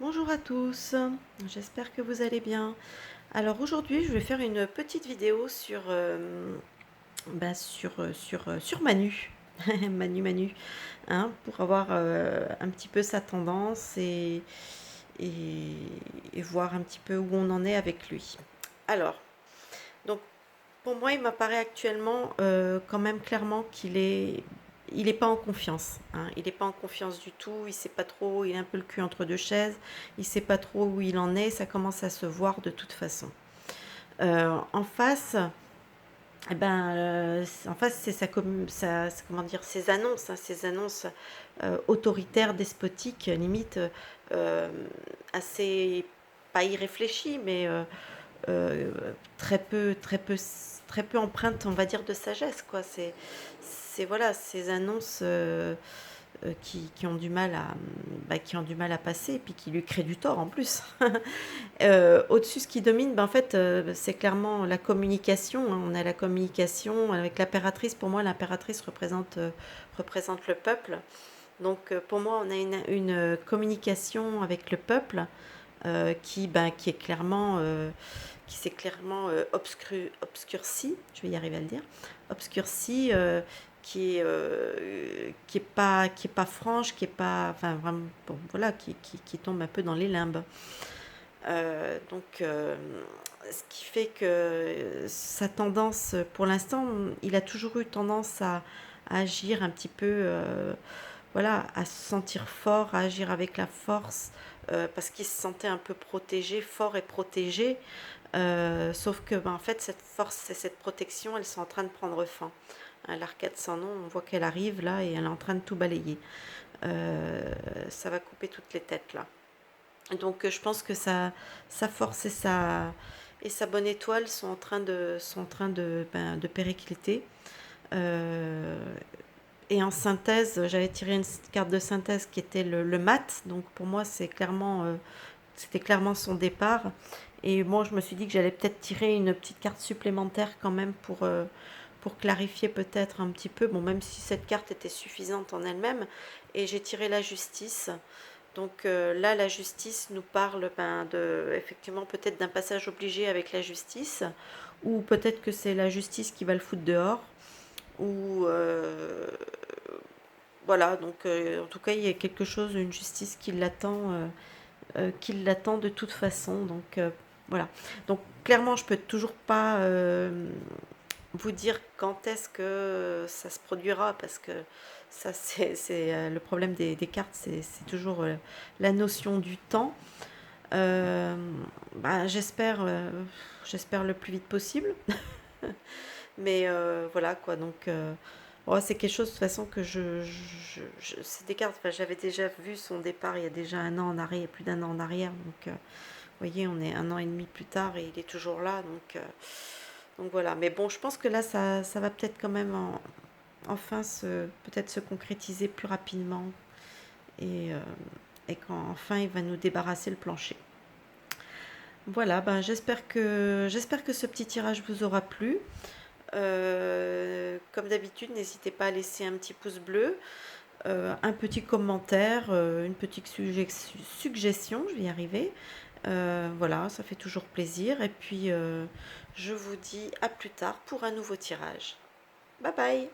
Bonjour à tous, j'espère que vous allez bien. Alors aujourd'hui, je vais faire une petite vidéo sur Manu, Manu, hein, pour avoir un petit peu sa tendance et, et voir un petit peu où on en est avec lui. Alors, donc pour moi, il m'apparaît actuellement quand même clairement il est pas en confiance, hein. Il n'est pas en confiance du tout. Il sait pas trop. Il a un peu le cul entre deux chaises. Il sait pas trop où il en est. Ça commence à se voir de toute façon. En face, en face, c'est comment dire, ses annonces autoritaires, despotiques, limite euh, assez pas irréfléchies, mais euh, très peu, très peu, très peu empreinte, on va dire, de sagesse, quoi. C'est voilà, ces annonces qui ont du mal qui ont du mal à passer, et puis qui lui créent du tort en plus. Au-dessus, ce qui domine, en fait, c'est clairement la communication, hein. On a la communication avec l'impératrice. Pour moi, l'impératrice représente le peuple. Donc, pour moi, on a une communication avec le peuple qui est clairement qui s'est clairement obscurci, je vais y arriver à le dire, obscurci, qui est pas franche, qui est pas, enfin vraiment, bon, voilà, qui tombe un peu dans les limbes. Ce qui fait que sa tendance, pour l'instant, il a toujours eu tendance à agir un petit peu, voilà, à se sentir fort, à agir avec la force, parce qu'il se sentait un peu protégé, fort et protégé. Sauf que, en fait, cette force et cette protection, elles sont en train de prendre fin. Hein, l'arcade sans nom, on voit qu'elle arrive là et elle est en train de tout balayer. Ça va couper toutes les têtes là. Donc je pense que sa force et sa bonne étoile sont en train de péricliter. Euh, et en synthèse, j'avais tiré une carte de synthèse qui était le mat. Donc pour moi, c'était clairement son départ. Et moi, je me suis dit que j'allais peut-être tirer une petite carte supplémentaire quand même pour clarifier peut-être un petit peu. Bon, même si cette carte était suffisante en elle-même. Et j'ai tiré la justice. Donc là, la justice nous parle effectivement peut-être d'un passage obligé avec la justice, ou peut-être que c'est la justice qui va le foutre dehors, ou voilà. Donc en tout cas, il y a quelque chose, une justice qui l'attend de toute façon. Donc voilà. Donc clairement, je peux toujours pas vous dire quand est-ce que ça se produira, parce que ça c'est le problème des cartes, c'est toujours la notion du temps. Euh, j'espère le plus vite possible, mais voilà quoi. Donc ouais, c'est quelque chose de toute façon que c'est des cartes, enfin, j'avais déjà vu son départ il y a déjà un an en arrière, plus d'un an en arrière. Donc vous voyez, on est un an et demi plus tard et il est toujours là. Donc voilà. Mais bon, je pense que là, ça va peut-être quand même enfin peut-être se concrétiser plus rapidement, et, euh, et qu'enfin il va nous débarrasser le plancher. Voilà, j'espère que ce petit tirage vous aura plu. Comme d'habitude, n'hésitez pas à laisser un petit pouce bleu, un petit commentaire, une petite suggestion, je vais y arriver. Voilà, ça fait toujours plaisir. Et puis, je vous dis à plus tard pour un nouveau tirage. Bye bye!